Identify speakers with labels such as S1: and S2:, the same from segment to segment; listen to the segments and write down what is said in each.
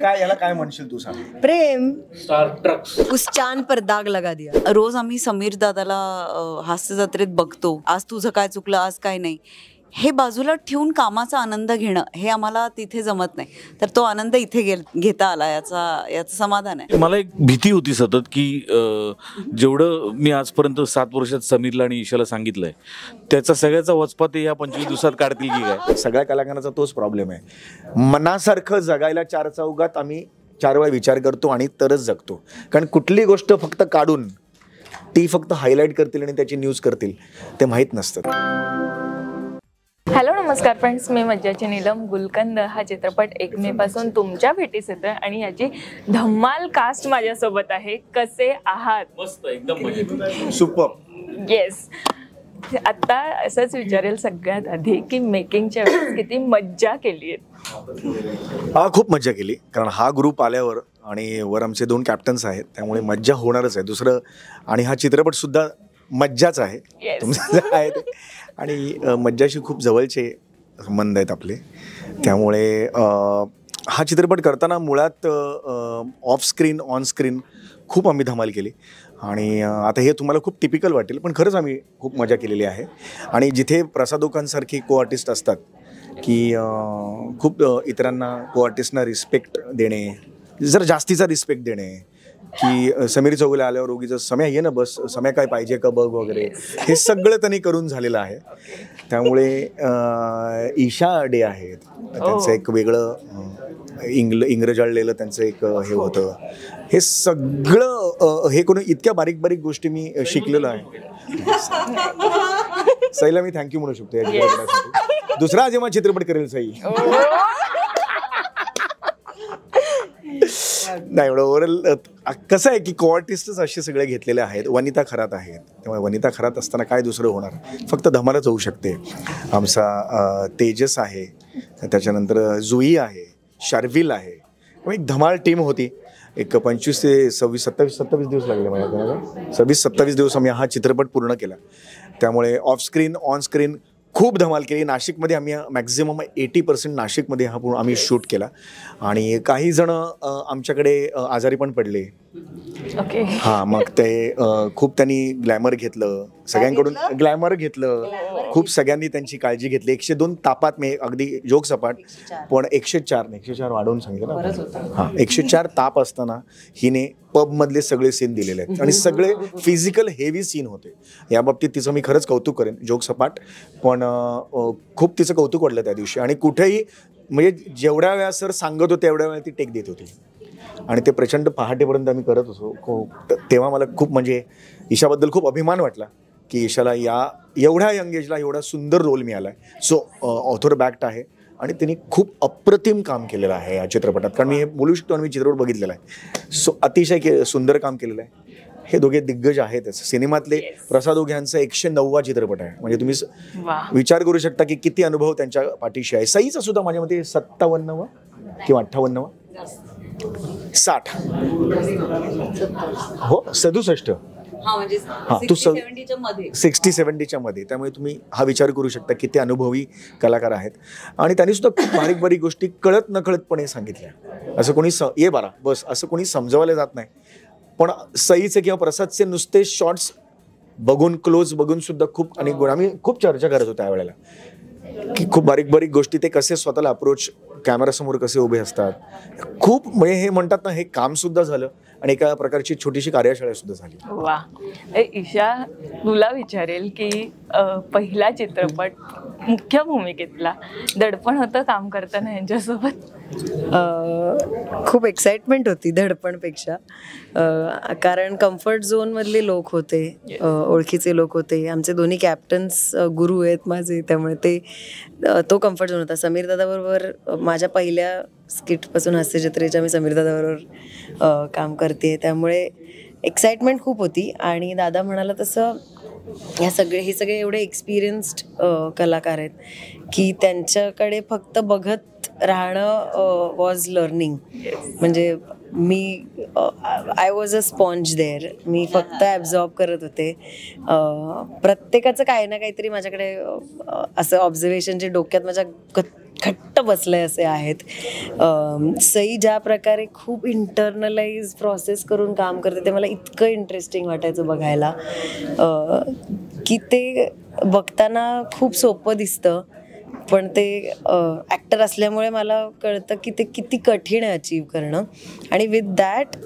S1: काय याला काय म्हणशील तू सांग?
S2: प्रेम.
S3: Star trucks.
S2: उस चांद पर दाग लगा दिया. रोज आम्ही समीर दादाला हास्य जत्रेत बघतो. आज तुझं काय चुकलं, आज काय नाही, हे बाजूला ठेवून कामाचा आनंद घेणं हे आम्हाला तिथे जमत नाही. तर तो आनंद इथे घेता आला, याचं समाधान आहे.
S4: मला एक भीती होती सतत की जेवढं मी आजपर्यंत 7 वर्षात समीरला आणि ईशाला सांगितलंय त्याचा सगळ्याचा वचपा ते या 25 दिवसात काढतील की काय.
S1: सगळ्या कलाकारांचा तोच प्रॉब्लेम आहे. मनासारखं जगायला 4 चौघात आम्ही 4 वेळा विचार करतो आणि तरच जगतो. कारण कुठली गोष्ट फक्त काढून ती फक्त हायलाईट करतील आणि त्याची न्यूज करतील ते माहीत नसतं.
S5: हॅलो नमस्कार फ्रेंड्स, मी मज्जाची नीलम. गुलकंद हा चित्रपट 1 मे पासून तुमच्या भेटीस येतोय आणि याची धम्माल कास्ट माझ्यासोबत आहे. कसे आहात?
S4: मस्त, एकदम मजेत.
S1: सुपर.
S5: येस. आता असंच विचारेल सगळ्यात आधी की मेकिंगच्या वेळेस किती मज्जा केली आहे?
S1: खूप मज्जा केली. कारण हा ग्रुप आल्यावर आणि वर आमचे 2 कॅप्टन्स आहेत त्यामुळे मज्जा होणारच आहे. दुसरं आणि हा चित्रपट सुद्धा मज्जाच आहे. तुमचं जे आहे ते आणि मज्जाशी खूप जवळचे संबंध आहेत आपले. त्यामुळे हा चित्रपट करताना मुळात ऑफ स्क्रीन ऑन स्क्रीन खूप आम्ही धमाल केली. आणि आता हे तुम्हाला खूप टिपिकल वाटेल पण खरंच आम्ही खूप मजा केलेली आहे. आणि जिथे प्रसादोकांसारखे को आर्टिस्ट असतात की खूप इतरांना को आर्टिस्टना रिस्पेक्ट देणे, जर जास्तीचा रिस्पेक्ट देणे की समीर चौगुले आल्यावर उगीच समय ये ना बस समय काय पाहिजे का बघ वगैरे, हे सगळं त्यांनी करून झालेलं आहे. त्यामुळे ईशा डे आहे त्यांचं एक वेगळं इंग्रजाळलेलं त्यांचं एक हे होतं. हे सगळं हे करून इतक्या बारीक बारीक गोष्टी मी शिकलेलो आहे. सईला मी थँक्यू म्हणू शकतो या चित्रपटासाठी. दुसरा जेव्हा चित्रपट करेल सई नाही एवढं ओव्हरऑल कसं आहे की को आर्टिस्टच असे सगळे घेतलेले आहेत. वनिता खरात आहेत त्यामुळे वनिता खरात असताना काय दुसरं होणार, फक्त धमालच होऊ शकते. आमचा तेजस आहे, त्याच्यानंतर जुई आहे, शार्विल आहे. एक धमाल टीम होती. एक 25 ते 27 दिवस लागले मला. 26-27 दिवस आम्ही हा चित्रपट पूर्ण केला. त्यामुळे ऑफ स्क्रीन ऑन स्क्रीन खूप धमाल केली. नाशिकमध्ये आम्ही मॅक्झिमम 80% नाशिकमध्ये हा पूर्ण आम्ही शूट केला. आणि काही जण आमच्याकडे आजारी पण पडले.
S5: ओके.
S1: हां, मग ते खूप त्यांनी ग्लॅमर घेतलं, सगळ्यांकडून ग्लॅमर घेतलं. खूप सगळ्यांनी त्यांची काळजी घेतली. 102 तापात मी अगदी जोक सपाट पण 104 वाढवून सांगितलं ना. हां, 104 ताप असताना हिने पबमधले सगळे सीन दिलेले आहेत आणि सगळे फिजिकल हेवी सीन होते. या बाबतीत तिचं मी खरंच कौतुक करेन, जोक सपाट पण खूप तिचं कौतुक वाटलं त्या दिवशी. आणि कुठेही म्हणजे जेवढ्या वेळा सर सांगत होते तेवढ्या वेळा ती टेक देत होती आणि ते प्रचंड पहाटेपर्यंत आम्ही करत असो. तेव्हा मला खूप म्हणजे ईशाबद्दल खूप अभिमान वाटला की ईशाला या एवढ्या यंग एजला एवढा सुंदर रोल मिळाला आहे. सो ऑथर बॅक्ट आहे आणि त्यांनी खूप अप्रतिम काम केलेलं आहे या चित्रपटात. कारण मी हे बोलू शकतो आणि मी चित्रपट बघितलेला आहे. सो अतिशय सुंदर काम केलेलं आहे. हे दोघे दिग्गज आहेतच सिनेमातले. प्रसाद ओघ यांचा 109वा चित्रपट आहे. म्हणजे तुम्ही विचार करू शकता की किती अनुभव त्यांच्या पाठीशी आहे. सईचा सुद्धा माझ्या मते 57वा किंवा 58वा 60 हो 67 तू 60-70च्या मध्ये. त्यामुळे तुम्ही हा विचार करू शकता किती अनुभवी कलाकार आहेत. आणि त्यांनी सुद्धा खूप बारीक बारीक गोष्टी कळत नकळतपणे सांगितल्या. असं कोणी ये बारा बस असं कोणी समजवायला जात नाही. पण सईचे किंवा प्रसादचे नुसते शॉर्ट्स बघून क्लोज बघून सुद्धा खूप आणि आम्ही खूप चर्चा करत होतो त्यावेळेला की खूप बारीक बारीक गोष्टी ते कसे स्वतःला अप्रोच कॅमेरासमोर कसे उभे असतात. खूप म्हणजे हे म्हणतात ना, हे काम सुद्धा झालं आणि एका प्रकारची छोटीशी कार्यशाळा सुद्धा झाली.
S5: वा. ईशा, तुला विचारेल की पहिला चित्रपट मुख्य भूमिकेतला दडपण होतं काम करताना यांच्यासोबत?
S2: खूप एक्साइटमेंट होती दडपणपेक्षा. कारण कम्फर्ट झोनमधले लोक होते, ओळखीचे लोक होते. आमचे दोन्ही कॅप्टन्स गुरु आहेत माझे, त्यामुळे तो कम्फर्ट झोन होता. समीर दादाबरोबर माझ्या पहिल्या स्किटपासून हास्यजत्रेच्या मी समीर दादाबरोबर काम करते, त्यामुळे एक्साइटमेंट खूप होती. आणि दादा म्हणाला तसं हे सगळे एवढे एक्सपिरियन्स्ड कलाकार आहेत की त्यांच्याकडे फक्त बघत राहणं वॉज लर्निंग. म्हणजे मी I was a sponge there. मी फक्त ॲब्झॉर्ब करत होते. प्रत्येकाचं काही ना काहीतरी माझ्याकडे असं ऑब्झर्वेशन जे डोक्यात माझ्या घट्ट बसलंय असे आहेत. सई ज्या प्रकारे खूप इंटरनलाइज प्रोसेस करून काम करते ते मला इतकं इंटरेस्टिंग वाटायचं बघायला की ते बघताना खूप सोपं दिसतं, पण ते ॲक्टर असल्यामुळे मला कळतं की ते किती कठीण आहे अचीव करणं. आणि विथ दॅट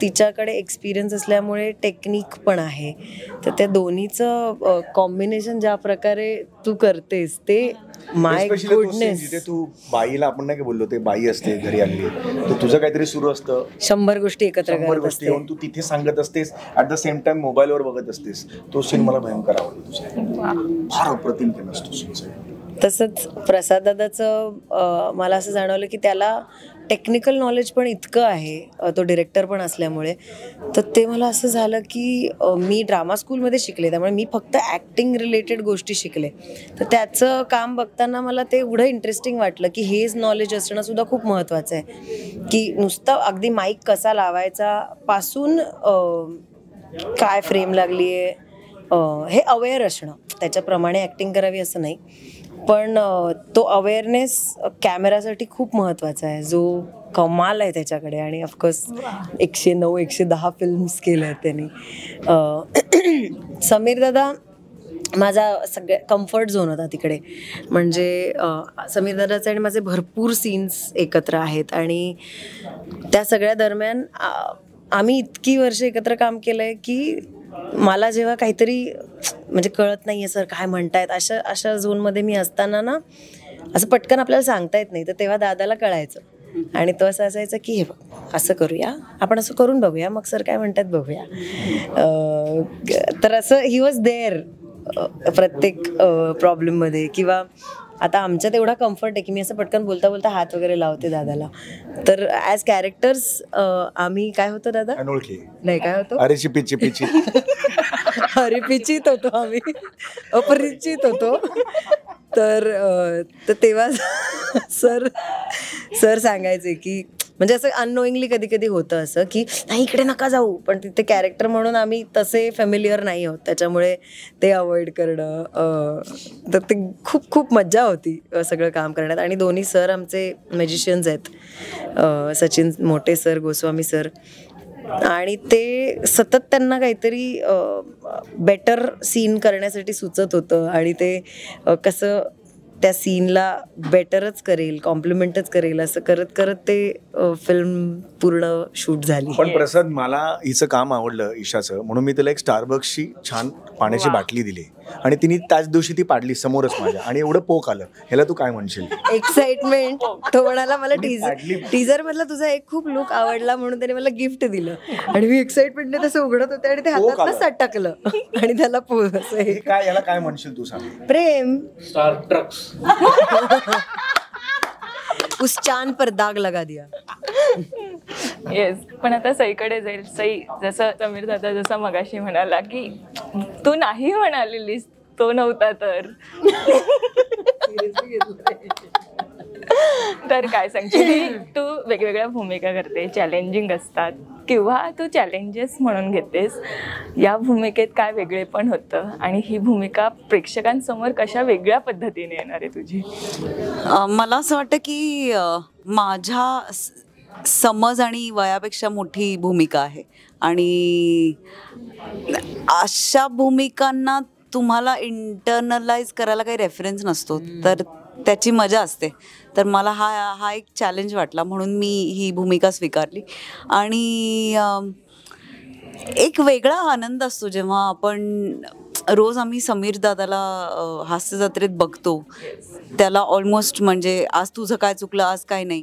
S2: तिच्याकडे एक्सपिरियन्स असल्यामुळे टेक्निक पण आहे. तर त्या दोन्हीचं कॉम्बिनेशन ज्या प्रकारे तू करतेस ते माय
S1: Especially तो scene
S2: गुडनेस.
S1: जिथे तू बाईला, आपण नाही का बोललो, ते बाई असते घरी आली, तर तुझं काहीतरी सुरू असतं,
S2: 100 गोष्टी एकत्र
S1: 100
S2: करत
S1: गोष्टी
S2: असते.
S1: येऊन तू तिथे सांगत असतेस, ऍट द सेम टाइम मोबाईलवर बघत असतेस. तो सीन मला भयंकर आवडतो तुझा, फार अप्रतिम केलास तो सीन.
S2: तसंच प्रसाद दादाचं मला असं जाणवलं की त्याला टेक्निकल नॉलेज पण इतकं आहे, तो डिरेक्टर पण असल्यामुळे. तर ते मला असं झालं की मी ड्रामा स्कूलमध्ये शिकले, त्यामुळे मी फक्त ॲक्टिंग रिलेटेड गोष्टी शिकले. तर त्याचं काम बघताना मला ते एवढं इंटरेस्टिंग वाटलं की हेच नॉलेज असणं सुद्धा खूप महत्त्वाचं आहे. की नुसतं अगदी माईक कसा लावायचा पासून काय फ्रेम लागली आहे हे अवेअर असणं, त्याच्याप्रमाणे ॲक्टिंग करावी असं नाही, पण तो अवेअरनेस कॅमेरासाठी खूप महत्त्वाचा आहे, जो कमाल आहे त्याच्याकडे. आणि ऑफकोर्स 109-110 फिल्म्स केल्या आहेत त्यांनी. समीर दादा माझा सगळ्या कम्फर्ट झोन होता तिकडे. म्हणजे समीर दादाचे आणि माझे भरपूर सीन्स एकत्र आहेत आणि त्या सगळ्या दरम्यान आम्ही इतकी वर्ष एकत्र काम केलं आहे की मला जेव्हा काहीतरी म्हणजे कळत नाही आहे सर काय म्हणतायत अशा झोनमध्ये मी असताना ना, असं पटकन आपल्याला सांगता येत नाही, तर तेव्हा दादाला कळायचं. आणि तो असं असायचं की हे बघ असं करूया, आपण असं करून बघूया, मग सर काय म्हणतात बघूया. तर असं ही वॉज देअर प्रत्येक प्रॉब्लेममध्ये. किंवा आता आमच्यात एवढा कम्फर्ट आहे की मी असं पटकन बोलता बोलता हात वगैरे लावते दादाला. तर ॲज कॅरेक्टर्स आम्ही काय होतो दादा,
S1: अनोळखी
S2: नाही काय होतो,
S1: अरे चिपी पिची
S2: परिचित होतो आम्ही, अपरिचित होतो. तर तेव्हा सर सांगायचे की म्हणजे असं अननोईंगली कधी कधी होतं असं की नाही इकडे नका जाऊ, पण तिथे कॅरेक्टर म्हणून आम्ही तसे फॅमिलियर नाही आहोत, त्याच्यामुळे ते अवॉइड करणं. तर ते खूप खूप मज्जा होती सगळं काम करण्यात. आणि दोन्ही सर आमचे मॅजिशियन्स आहेत, सचिन मोठे सर, गोस्वामी सर. आणि ते सतत त्यांना काहीतरी बेटर सीन करण्यासाठी सुचत होतं आणि ते कसं त्या सीनला बेटरच करेल, कॉम्प्लिमेंटच करेल, असं करत करत ते फिल्म पूर्ण शूट झाली.
S1: पण प्रसाद, मला हिचं काम आवडलं ईशाचं, म्हणून मी तिला एक स्टारबक्सची छान पाण्याची बाटली दिली आणि तिने त्याच दिवशी ती पाडली समोरच माझ्या, आणि एवढं पोक आलं. ह्याला तू काय म्हणशील?
S2: एक्साइटमेंट. तो म्हणाला मला टीजर मधला तुझा एक खूप लुक आवडला म्हणून त्याने मला गिफ्ट दिलं आणि मी एक्साइटमेंटने तसं उघडत होते आणि ते हातातलं सटकलं आणि त्याला
S1: काय, याला काय म्हणशील तू सांग?
S2: प्रेम. उस चांद पर दाग लगा दिया.
S5: येस. पण आता सईकडे जाईल. सई, जसं समीर दादा जसा मगाशी म्हणाला की तू नाही म्हणालेलीस, तो नव्हता तर काय सांगशील? तू वेगवेगळ्या भूमिका करते, चॅलेंजिंग असतात किंवा तू चॅलेंजेस म्हणून घेतेस. या भूमिकेत काय वेगळे पण होतं आणि ही भूमिका प्रेक्षकांसमोर कशा वेगळ्या पद्धतीने येणार आहे तुझी?
S3: मला असं वाटतं की माझ्या समज आणि वयापेक्षा मोठी भूमिका आहे आणि अशा भूमिकांना तुम्हाला इंटरनलाइज करायला काही रेफरन्स नसतो, तर त्याची मजा असते. तर मला हा एक चॅलेंज वाटला, म्हणून मी ही भूमिका स्वीकारली. आणि एक वेगळा आनंद असतो जेव्हा आपण रोज आम्ही समीर दादाला हास्य जत्रेत बघतो, त्याला ऑलमोस्ट म्हणजे आज तुझं काय चुकलं, आज काय नाही,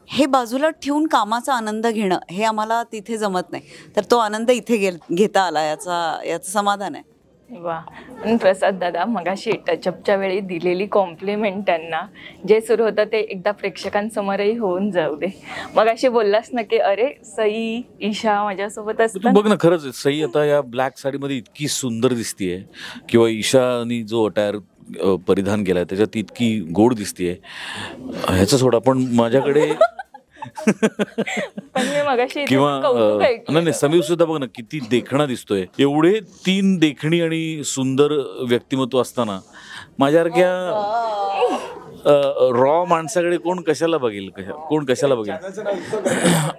S3: हे बाजूला ठेवून कामाचा आनंद घेणं हे आम्हाला तिथे जमत नाही. तर तो आनंद इथे घेता आला, याचं समाधान आहे.
S5: वा. पण प्रसाद दादा, मगाशी टचअपच्या वेळी दिलेली कॉम्प्लिमेंट त्यांना जे सुरू होतं ते एकदा प्रेक्षकांसमोरही होऊन जाऊ दे. मगाशी बोललास ना की अरे सई, ईशा माझ्यासोबत असतात.
S4: बघ ना, खरंच सई आता या ब्लॅक साडीमध्ये इतकी सुंदर दिसतीये, किंवा ईशानी जो अटायर परिधान केलाय त्याच्यात इतकी गोड दिसतीये. ह्याचं सोडा, पण माझ्याकडे
S5: पण मी मगाशी
S4: किंवा नाही, समीर सुद्धा बघ ना किती देखणा दिसतोय. एवढे 3 देखणी आणि सुंदर व्यक्तिमत्व असताना माझ्यासारख्या रॉ माणसाकडे कोण कशाला बघेल, कोण कशाला बघेल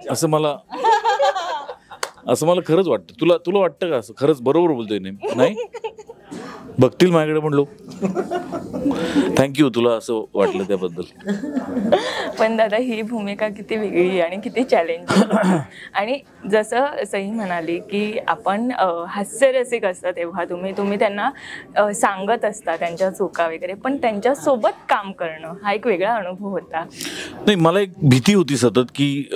S4: असं मला खरंच वाटतं. तुला वाटतं का असं? खरंच बरोबर बोलतोय नाही? बघतील माझ्याकडे पण लोक. थँक्यू, तुला असं वाटलं त्याबद्दल.
S5: पण दादा ही भूमिका किती वेगळी आणि किती चॅलेंजिंग. आणि जसं सई म्हणाली की आपण हास्यरसिक असतं तेव्हा तुम्ही त्यांना सांगत असता त्यांच्या चुका वगैरे, पण त्यांच्यासोबत काम करणं हा एक वेगळा अनुभव होता.
S4: नाही, मला एक भीती होती सतत की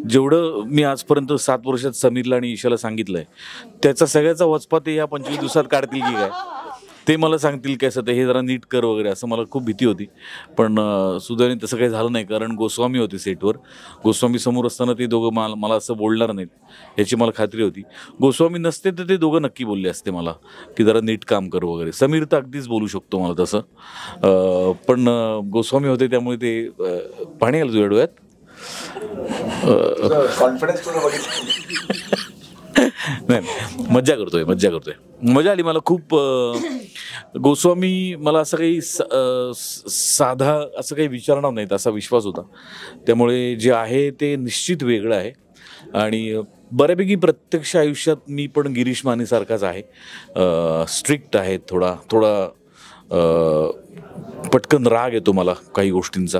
S4: जेवढं मी आजपर्यंत 7 वर्षात समीरला आणि ईशाला सांगितलंय त्याचा सगळ्याचा वचपा ते या 25 दिवसात काढतील की काय, ते मला सांगतील कसं ते हे जरा नीट कर वगैरे, असं मला खूप भीती होती. पण सुदैवाने तसं काही झालं नाही, कारण गोस्वामी होते सेटवर. गोस्वामी समोर असताना ते दोघं मला असं बोलणार नाहीत याची मला खात्री होती. गोस्वामी नसते तर ते दोघं नक्की बोलले असते मला की जरा नीट काम कर वगैरे. समीर तर अगदीच बोलू शकतो मला तसं, पण गोस्वामी होते त्यामुळे ते पाणी आलं तुझ्या डोळ्यात.
S1: कॉन्फिडन्स
S4: नाही, मज्जा करतोय. मजा आली मला खूप. गोस्वामी मला असं काही साधा असं काही विचारणार नाहीत असा विश्वास होता. त्यामुळे जे आहे ते निश्चित वेगळं आहे. आणि बऱ्यापैकी प्रत्यक्ष आयुष्यात मी पण गिरीश मानेसारखाच आहे. स्ट्रिक्ट आहे, थोडा पटकन राग येतो मला काही गोष्टींचा,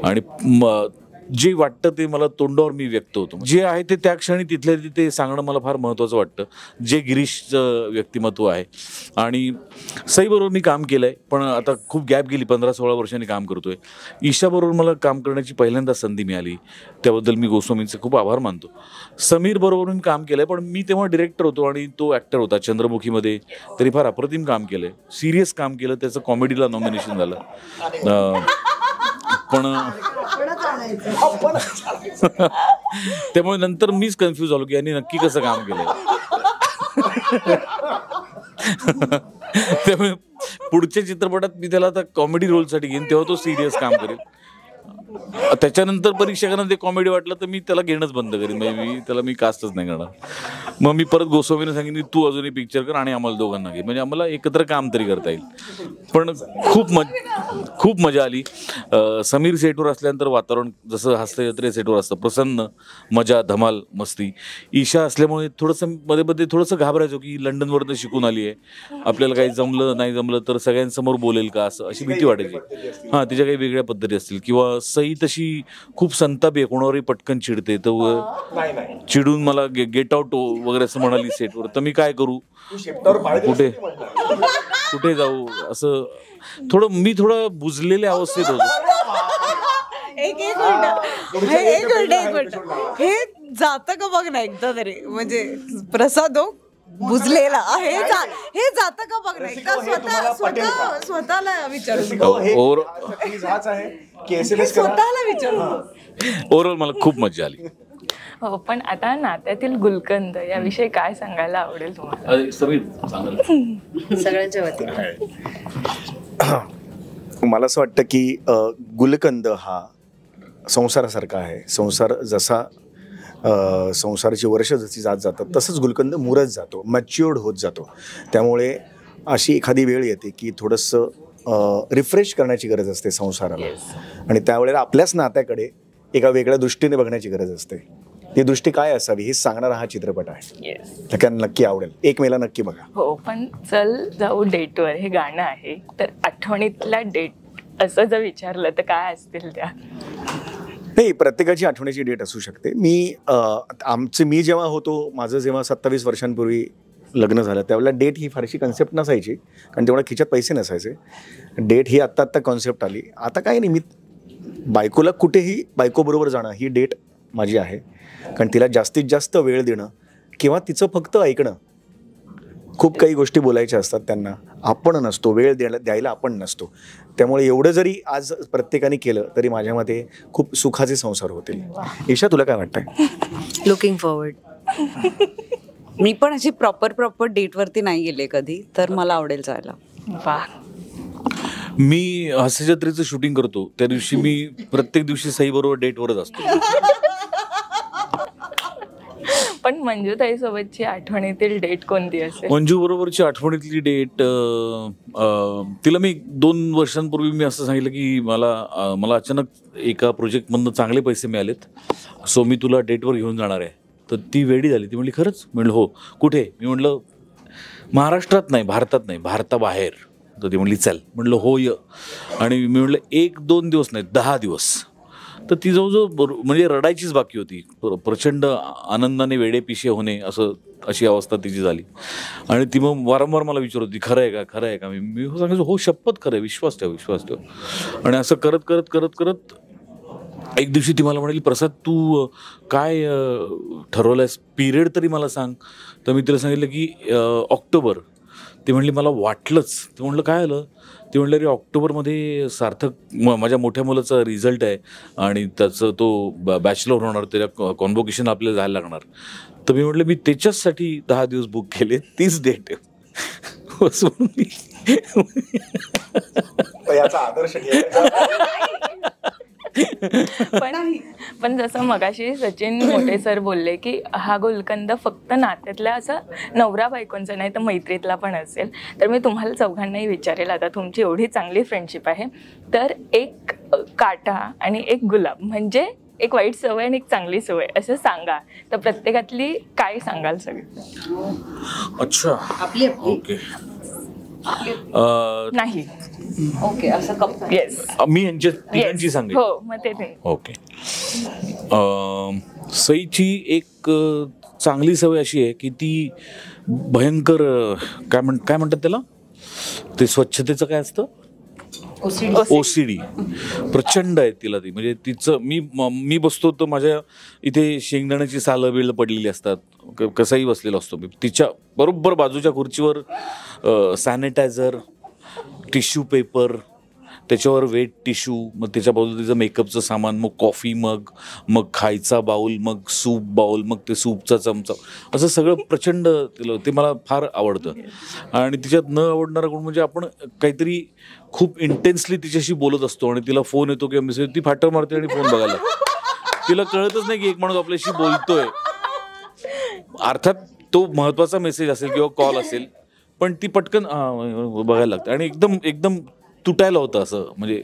S4: आणि जे वाटतं ते मला तोंडावर मी व्यक्त होतो. जे आहे ते त्या क्षणी तिथल्या तिथे सांगणं मला फार महत्त्वाचं वाटतं, जे गिरीशचं व्यक्तिमत्व आहे. आणि सईबरोबर मी काम केलं आहे, पण आता खूप गॅप गेली, 15-16 वर्षांनी काम करतोय. ईशाबरोबर मला काम करण्याची पहिल्यांदा संधी मिळाली, त्याबद्दल मी गोस्वामींचे खूप आभार मानतो. समीरबरोबर मी काम केलं आहे, पण मी तेव्हा डिरेक्टर होतो आणि तो ॲक्टर होता. चंद्रमुखीमध्ये तरी फार अप्रतिम काम केलं आहे, सिरियस काम केलं, त्याचं कॉमेडीला नॉमिनेशन झालं. पण त्यामुळे नंतर मीच कन्फ्यूज झालो की यांनी नक्की कसं काम केलंय. त्यामुळे पुढच्या चित्रपटात मी त्याला आता कॉमेडी रोलसाठी घेईन, तेव्हा तो सिरियस काम करेल. त्याच्यानंतर परीक्षकांना ते कॉमेडी वाटलं तर मी त्याला घेणंच बंद करेन, म्हणजे मी कास्टच नाही करणार. मग मी परत गोस्वामीने सांगितलं तू अजूनही पिक्चर कर आणि आम्हाला दोघांना घे, म्हणजे आम्हाला एकत्र काम तरी करता येईल. पण खूप मजा आली. समीर सेटवर असल्यानंतर वातावरण जसं हास्यजत्रे सेटवर असतं, प्रसन्न, मजा, धमाल, मस्ती. ईशा असल्यामुळे थोडंसं मध्ये थोडंसं घाबरायचो की लंडनवरनं शिकून आली आहे, आपल्याला काही नाही जमलं तर सगळ्यांसमोर बोलेल का, असं अशी भीती वाटायची. हां, तिच्या काही वेगळ्या पद्धती असतील. किंवा सई तशी खूप संताप आहे, कोणावरही पटकन चिडते, तर चिडून मला गेट आउट वगैरे असं म्हणाली सेटवर, तर मी काय करू, कुठे जाऊ, असं मी थोडं बुजलेल्या अवस्थेत होतो.
S3: एक मिनिट हे जातं का बघ ना एकदा तरी, म्हणजे प्रसाद हो बुजलेला हे जातं का बघ ना एकदा, स्वतःला विचारू, स्वतःला विचारू.
S4: ओव्हरऑल मला खूप मजा आली.
S5: हो, पण आता नात्यातील गुलकंद याविषयी काय सांगायला आवडेल तुम्हाला?
S2: सगळ्यांच्या वतीने
S1: मला असं वाटतं की गुलकंद हा संसारासारखा आहे. संसार जसा संसाराची वर्ष जशी जात जातात तसंच गुलकंद मुरत जातो, मॅच्युअर्ड होत जातो. त्यामुळे अशी एखादी वेळ येते की थोडंसं रिफ्रेश करण्याची गरज असते संसाराला, आणि त्यावेळेला आपल्याच नात्याकडे एका वेगळ्या दृष्टीने बघण्याची गरज असते. ती दृष्टी काय असावी हे सांगणारा हा चित्रपट आहे. नक्की आवडेल, 1 मेला नक्की बघा.
S5: हो, पण चल जाऊ डेटवर हे गाणं आहे, तर आठवणीतला डेट असं जर विचारलं तर काय असतील त्या?
S1: नाही, प्रत्येकाची आठवणीची डेट असू शकते. मी जेव्हा होतो, माझं जेव्हा 27 वर्षांपूर्वी लग्न झालं त्यावेळेला डेट ही फारशी कन्सेप्ट नसायची, कारण तेवढ्या खिच्यात पैसे नसायचे. डेट ही आत्ता कॉन्सेप्ट आली. आता काही नाही, मी बायकोला कुठेही बायकोबरोबर जाणं ही डेट माझी आहे, कारण तिला जास्तीत जास्त वेळ देणं किंवा तिचं फक्त ऐकणं. खूप काही गोष्टी बोलायच्या असतात त्यांना, आपण नसतो, वेळ द्यायला आपण नसतो. त्यामुळे एवढं जरी आज प्रत्येकाने केलं तरी माझ्या मते खूप सुखाचे संसार होतील. ईशा, तुला काय वाटतंय?
S2: Looking forward.
S3: मी पण अशी प्रॉपर डेटवरती नाही गेले कधी, तर मला आवडेल जायला.
S5: वा.
S4: मी हास्यजत्रेचं शूटिंग करतो त्या दिवशी मी प्रत्येक दिवशी सईबरोबर डेटवरच असतो.
S5: पण मंजुताई सोबतची आठवणीतील डेट कोणती असेल?
S4: मंजू बरोबरची आठवणीतली डेट, तिला मी 2 वर्षांपूर्वी मी असं सांगितलं की मला अचानक एका प्रोजेक्टमधनं चांगले पैसे मिळालेत, सो मी तुला डेटवर घेऊन जाणार आहे. तर ती वेडी झाली. ती म्हणली खरंच? म्हणलं हो. कुठे? मी म्हणलं महाराष्ट्रात नाही, भारतात नाही, भारताबाहेर. तर ती म्हणली चल. म्हणलं हो य. आणि मी म्हणलं 1-2 दिवस नाही, 10 दिवस. तर ती जवळजवळ म्हणजे रडायचीच बाकी होती. प्रचंड आनंदाने वेडेपिशे होणे अशी अवस्था तिची झाली. आणि ती मग वारंवार मला विचारत होती खरं आहे का, खरं आहे का? मी सांगायचो हो शपथ खरं आहे, विश्वास ठेव. आणि असं करत एक दिवशी ती मला म्हणाली प्रसाद तू काय ठरवलंयस, पिरियड तरी मला सांग. तर मी तिला सांगितलं की ऑक्टोबर. ती म्हणली मला वाटलंच. ते म्हणलं काय आलं? ते म्हणलं रे ऑक्टोबरमध्ये सार्थक माझ्या मोठ्या मुलाचा रिझल्ट आहे आणि त्याचं तो बॅचलर होणार, त्याच्या कॉन्व्होकेशन आपल्याला जायला लागणार. तर मी म्हटलं मी त्याच्याचसाठी 10 दिवस बुक केले, 30 डेट आहे.
S1: याचा आदर्श
S5: पण जसं मगाशी सचिन मोठे सर बोलले की हा गुलकंद फक्त नात्यातल्या असं नवरा बायकोंचा नाही तर मैत्रीतला पण असेल. तर मी तुम्हाला चौघांनाही विचारेल, आता तुमची एवढी चांगली फ्रेंडशिप आहे तर एक काटा आणि एक गुलाब म्हणजे एक वाईट सवय आणि एक चांगली सवय असं सांगा, तर प्रत्येकातली काय सांगाल सगळे?
S4: अच्छा
S2: आपली
S4: ओके.
S5: नाही
S3: ओके असं
S5: येस
S4: मी यांच्या तिघांची सांगेन.
S5: हो मग ते
S4: ओके. सईची एक चांगली सवय अशी आहे की ती भयंकर काय म्हणतात त्याला, ते स्वच्छतेचं काय असतं, OCD प्रचंड आहे तिला. ती म्हणजे तिचं मी बसतो तर माझ्या इथे शेंगदाण्याची सालं बिळ पडलेली असतात, कसाही बसलेला असतो मी. तिच्या बरोबर बाजूच्या खुर्चीवर सॅनिटायझर, टिश्यू पेपर, त्याच्यावर वेट टिश्यू, मग त्याच्या बाजूला तिचं मेकअपचं सामान, मग कॉफी मग, मग खायचा बाऊल, मग सूप बाऊल, मग ते सूपचा चमचा, असं सगळं प्रचंड तिला. ते मला फार आवडतं. आणि तिच्यात न आवडणारा गुण म्हणजे आपण काहीतरी खूप इंटेन्सली तिच्याशी बोलत असतो आणि तिला फोन येतो किंवा मेसेज, ती फाटर मारते आणि फोन बघायला. तिला कळतच नाही की एक माणूस आपल्याशी बोलतोय. अर्थात तो महत्त्वाचा मेसेज असेल किंवा कॉल असेल, पण ती पटकन बघायला लागते आणि एकदम तुटायला होतं असं. म्हणजे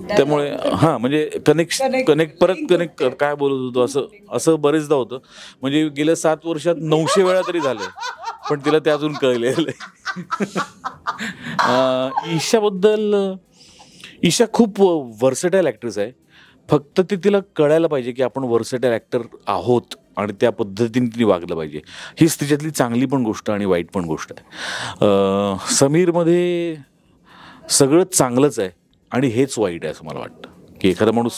S4: त्यामुळे म्हणजे कनेक्ट काय बोलत होतो असं बरेचदा होतं. म्हणजे गेल्या 7 वर्षात 900 वेळा तरी झालं, पण तिला ते अजून कळलेलं आहे. ईशा खूप व्हर्सेटाईल ॲक्ट्रेस आहे. फक्त ते तिला कळायला पाहिजे की आपण व्हर्सेटाईल ॲक्टर आहोत आणि त्या पद्धतीने तिने वागलं पाहिजे. हीच तिच्यातली चांगली पण गोष्ट आणि वाईट पण गोष्ट आहे. समीरमध्ये सगळंच चांगलंच आहे आणि हेच वाईट आहे असं मला वाटतं. की एखादा माणूस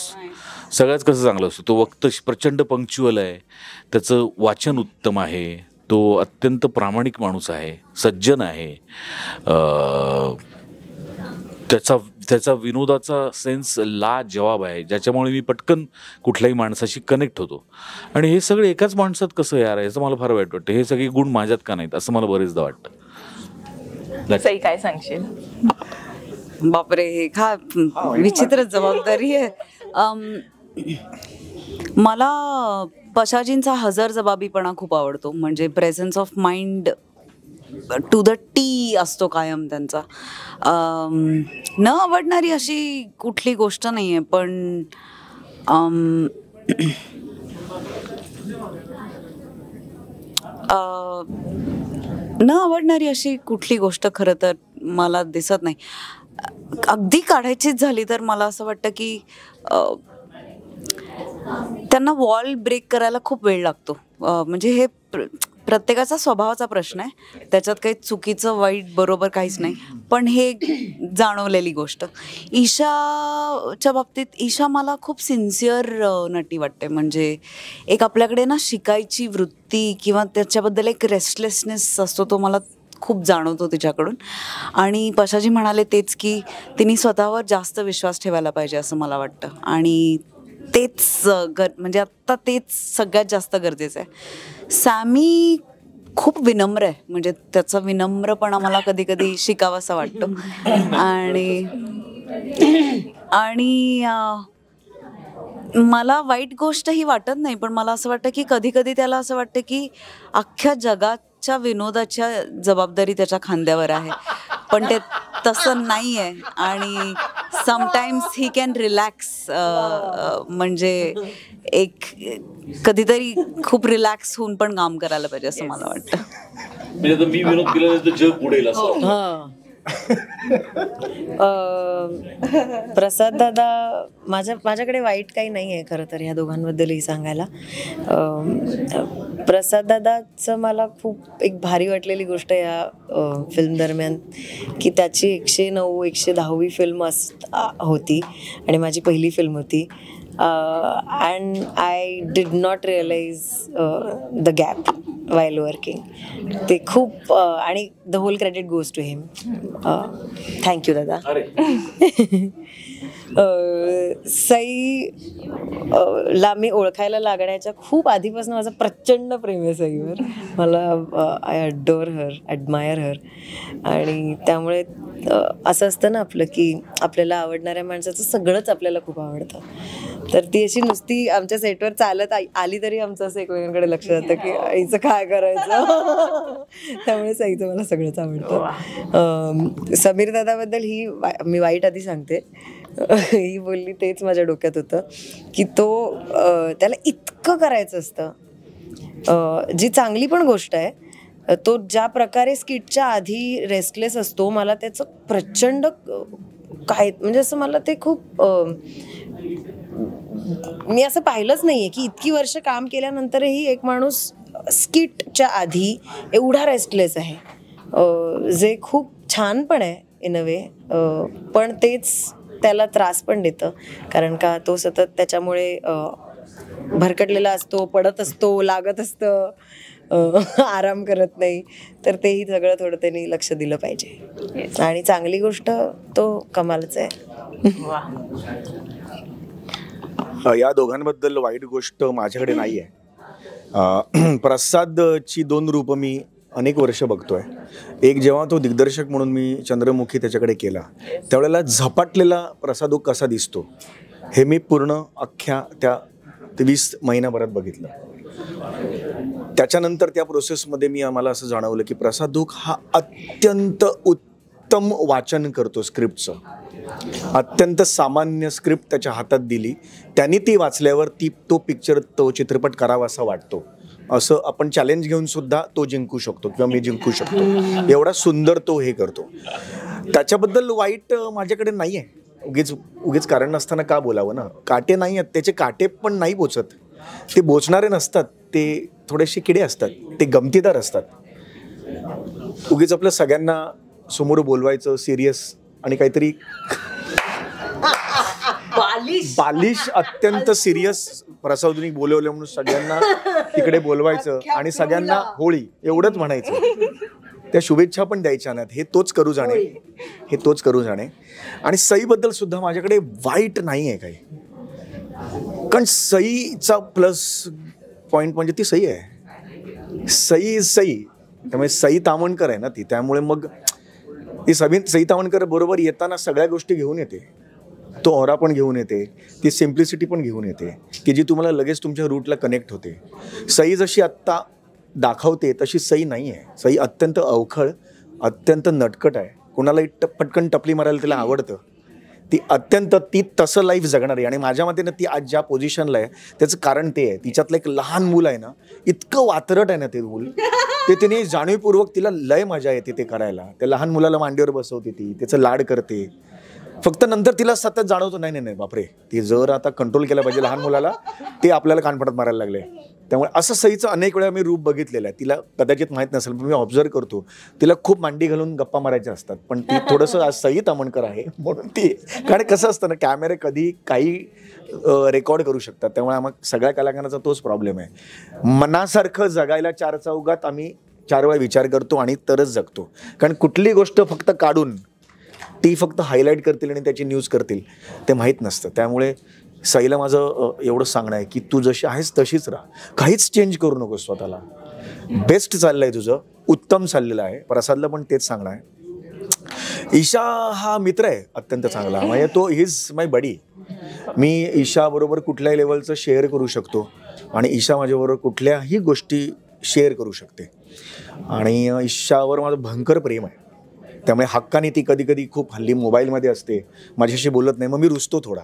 S4: सगळ्याच कसं चांगलं असतो, तो वक्त प्रचंड पंक्च्युअल आहे, त्याचं वाचन उत्तम आहे, तो अत्यंत प्रामाणिक माणूस आहे, सज्जन आहे, त्याचा विनोदाचा सेन्स लाजवाब आहे, ज्याच्यामुळे मी पटकन कुठल्याही माणसाशी कनेक्ट होतो. आणि हे सगळे एकाच माणसात कसं यार आहे, याचं मला फार वाईट वाटतं. हे सगळे गुण माझ्यात का नाहीत असं मला बरेचदा वाटतं.
S5: सई काय सांगशील?
S3: बापरे, हे का विचित्र जबाबदारी आहे. मला पशाजींचा हजरजबाबीपणा खूप आवडतो. म्हणजे presence of mind to the T असतो कायम त्यांचा. न आवडणारी अशी कुठली गोष्ट नाही आहे, पण न आवडणारी अशी कुठली गोष्ट खरं तर मला दिसत नाही. अगदी काढायचीच झाली तर मला असं वाटतं की त्यांना वॉल ब्रेक करायला खूप वेळ लागतो. म्हणजे हे प्रत्येकाचा स्वभावाचा प्रश्न आहे, त्याच्यात काही चुकीचं वाईट बरोबर काहीच नाही, पण हे जाणवलेली गोष्ट. ईशाच्या बाबतीत ईशा मला खूप सिन्सिअर नटी वाटते. म्हणजे एक आपल्याकडे ना शिकायची वृत्ती किंवा त्याच्याबद्दल एक रेस्टलेसनेस असतो, तो मला खूप जाणवतो तिच्याकडून. आणि पशाजी म्हणाले तेच की तिने स्वतःवर जास्त विश्वास ठेवायला पाहिजे असं मला वाटतं. आणि तेच म्हणजे आत्ता तेच सगळ्यात जास्त गरजेचं आहे. सॅमी खूप विनम्र आहे. म्हणजे त्याचा विनम्रपणा मला कधी कधी शिकावासा वाटतो. आणि मला वाईट गोष्ट ही वाटत नाही, पण मला असं वाटतं की कधी कधी त्याला असं वाटतं की अख्ख्या जगाच्या विनोदाच्या जबाबदारी त्याच्या खांद्यावर आहे, पण ते तसं नाही आहे. आणि समटाईम्स ही कॅन रिलॅक्स, म्हणजे एक कधीतरी खूप रिलॅक्स होऊन पण काम करायला पाहिजे असं मला वाटतं.
S4: म्हणजे आता मी विनोद केला नाही तर जग बुडेल असं.
S2: प्रसाद दादा, माझ्याकडे वाईट काही नाही आहे खरं तर ह्या दोघांबद्दलही सांगायला. प्रसाद दादाचं मला खूप एक भारी वाटलेली गोष्ट या फिल्म दरम्यान की त्याची 109 110वी फिल्म होती आणि माझी पहिली फिल्म होती. And I did not realise the gap while working. ते खूप आणि the whole credit goes to him. Thank you दादा. सई ला मी ओळखायला लागण्याच्या खूप आधीपासून माझं प्रचंड प्रेम आहे सईवर. मला आय अडोर हर, ॲडमायर हर. आणि त्यामुळे असं असतं ना आपलं की आपल्याला आवडणाऱ्या माणसाचं सगळंच आपल्याला खूप आवडतं. तर ती अशी नुसती आमच्या सेटवर चालत आली तरी आमचं असं एकमेकांकडे लक्ष जातं की आईचं काय करायचं. त्यामुळे सईचं मला सगळंच आवडतं. समीर दादाबद्दल मी वाईट आधी सांगते. ही बोलली तेच माझ्या डोक्यात होतं की त्याला इतकं करायचं असतं, जी चांगली पण गोष्ट आहे. तो ज्या प्रकारे स्किटच्या आधी रेस्टलेस असतो, मला त्याचं प्रचंड काय म्हणजे असं मला ते खूप मी असं पाहिलंच नाहीये की इतकी वर्ष काम केल्यानंतरही एक माणूस स्किटच्या आधी एवढा रेस्टलेस आहे, जे खूप छान पण आहे इन अ वे. पण तेच त्याला त्रास पण देतं, कारण का तो सतत त्याच्यामुळे भरकटलेला असतो, पडत असतो, लागत असतं, आराम करत नाही. तर तेही सगळं थोडं त्यांनी लक्ष दिलं पाहिजे. आणि चांगली गोष्ट तो कमालच आहे.
S1: या दोघांबद्दल वाईट गोष्ट माझ्याकडे नाही आहे. प्रसादची 2 रूपं मी अनेक वर्ष बघतोय. एक जेव्हा तो दिग्दर्शक म्हणून मी चंद्रमुखी त्याच्याकडे केला, त्यावेळेला झपाटलेला प्रसाद कसा दिसतो हे मी पूर्ण अख्ख्या त्या 20 महिन्याभरात बघितलं. त्याच्यानंतर त्या प्रोसेसमध्ये आम्हाला असं जाणवलं की प्रसाद हा अत्यंत उत्तम वाचन करतो स्क्रिप्टचं. अत्यंत सामान्य स्क्रिप्ट त्याच्या हातात दिली, त्यांनी ती वाचल्यावर तो पिक्चर, तो चित्रपट करावा असा वाटतो. असं आपण चॅलेंज घेऊन सुद्धा तो जिंकू शकतो किंवा मी जिंकू शकतो, एवढा सुंदर तो हे करतो. त्याच्याबद्दल वाईट माझ्याकडे नाही आहे. उगीच कारण नसताना का बोलावं ना. काटे नाही आहेत, त्याचे काटे पण नाही बोचत. ते बोचणारे नसतात, ते थोडेसे किडे असतात, ते गमतीदार असतात. उगीच आपलं सगळ्यांना समोर बोलवायचं सिरियस आणि काहीतरी बालिश अत्यंत सिरियस प्रसादनी बोलवलं म्हणून सगळ्यांना तिकडे बोलवायचं आणि सगळ्यांना होळी एवढंच म्हणायचं. त्या शुभेच्छा पण द्यायच्या नाहीत. हे तोच करू जाणे. आणि सईबद्दल सुद्धा माझ्याकडे वाईट नाही आहे काही, कारण सईचा प्लस पॉईंट म्हणजे ती सई आहे. सई त्यामुळे सई तामणकर आहे ना ती. त्यामुळे मग ती सई तामणकर बरोबर येताना सगळ्या गोष्टी घेऊन येते. तो ऑरा पण घेऊन येते, ती सिम्प्लिसिटी पण घेऊन येते की जी तुम्हाला लगेच तुमच्या रूटला कनेक्ट होते. सई जशी आत्ता दाखवते तशी सई नाही आहे. सई अत्यंत अवखळ, अत्यंत नटकट आहे. कोणालाही पटकन टपली मारायला तिला आवडतं. ती तसं लाईफ जगणार आहे. आणि माझ्या मते ना ती आज ज्या पोझिशनला आहे त्याचं कारण ते आहे. तिच्यातलं एक लहान मूल आहे ना, इतकं वातरट आहे ना ते मूल. ते तिने जाणीवपूर्वक, तिला लय मजा येते ते करायला. त्या लहान मुलाला मांडीवर बसवते, ती त्याचं लाड करते. फक्त नंतर तिला सतत जाणवतो नाही बापरे, ती जर आता कंट्रोल केला पाहिजे लहान मुलाला, ते आपल्याला कानफडत मारायला लागले. त्यामुळे असं सईचं अनेक वेळा मी रूप बघितलेलं आहे. तिला कदाचित माहीत नसेल, पण मी ऑब्झर्व करतो तिला खूप मांडी घालून गप्पा मारायच्या असतात. पण ती थोडंसं आज सई तामणकर आहे म्हणून ती, कारण कसं असतं ना, कॅमेरे कधी काही रेकॉर्ड करू शकतात. त्यामुळे आम्हाला सगळ्या कलाकारांचा तोच प्रॉब्लेम आहे. मनासारखं जगायला 4 चौघात आम्ही 4 वेळा विचार करतो आणि तरच जगतो. कारण कुठली गोष्ट फक्त काढून ती फक्त हायलाईट करतील आणि त्याची न्यूज करतील ते माहीत नसतं. त्यामुळे सईला माझं एवढंच सांगणं आहे की तू जशी आहेस तशीच राहा, काहीच चेंज करू नको स्वतःला. बेस्ट चाललंय तुझं, उत्तम चाललेलं आहे. प्रसादला पण तेच सांगणं आहे. ईशा हा मित्र आहे अत्यंत चांगला, म्हणजे तो इज माय बडी. मी ईशाबरोबर कुठल्याही लेवलचं शेअर करू शकतो आणि ईशा माझ्याबरोबर कुठल्याही गोष्टी शेअर करू शकते आणि ईशावर माझं भयंकर प्रेम आहे. त्यामुळे हक्काने ती कधी कधी खूप हल्ली मोबाईलमध्ये असते, माझ्याशी बोलत नाही, मग मी रुसतो थोडा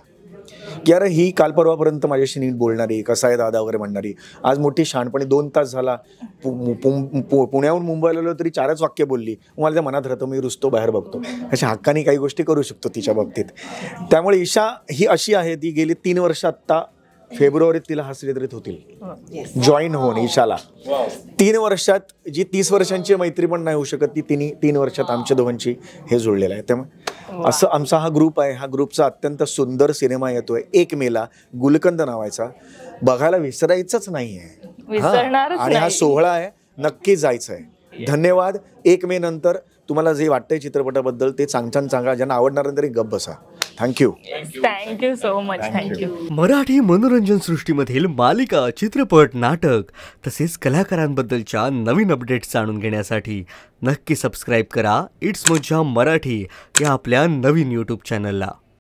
S1: की अरे ही काल परवापर्यंत माझ्याशी नीट बोलणारी, कसा आहे दादा वगैरे म्हणणारी, आज मोठी शहाणपणी 2 तास झाला पुण्याहून मुंबईला आलो तरी 4च वाक्य बोलली, मला त्या मनात राहतं, मी रुसतो, बाहेर बघतो. अशा हक्काने काही गोष्टी करू शकतो तिच्या बाबतीत. त्यामुळे ईशा ही अशी आहे, ती गेली 3 वर्ष, आत्ता फेब्रुवारीत तिला हास्यचित्रित होतील जॉईन होऊन ईशाला. 3 वर्षात जी 30 वर्षांची मैत्री पण नाही होऊ शकत, ती 3 वर्षात आमच्या दोघांची हे जुळलेलं आहे. त्यामुळे असं आमचा हा ग्रुप आहे. हा ग्रुपचा अत्यंत सुंदर सिनेमा येतोय 1 मेला, गुलकंद नावाचा, बघायला विसरायचंच नाही आहे. आणि हा सोहळा आहे, नक्की जायचं आहे. धन्यवाद. 1 मे नंतर तुम्हाला जे वाटतंय चित्रपटाबद्दल ते छान सांगा, ज्यांना आवडणार तरी गप्प बसा. Thank you
S5: so much. Thank you.
S6: Marathi मनोरंजन सृष्टीमधील मालिका, चित्रपट, नाटक तसेच कलाकारांबद्दलच्या नवीन अपडेट्स जाणून घेण्यासाठी नक्की सबस्क्राईब करा इट्स मज्जा मराठी या आपल्या नवीन यूट्यूब चॅनलला.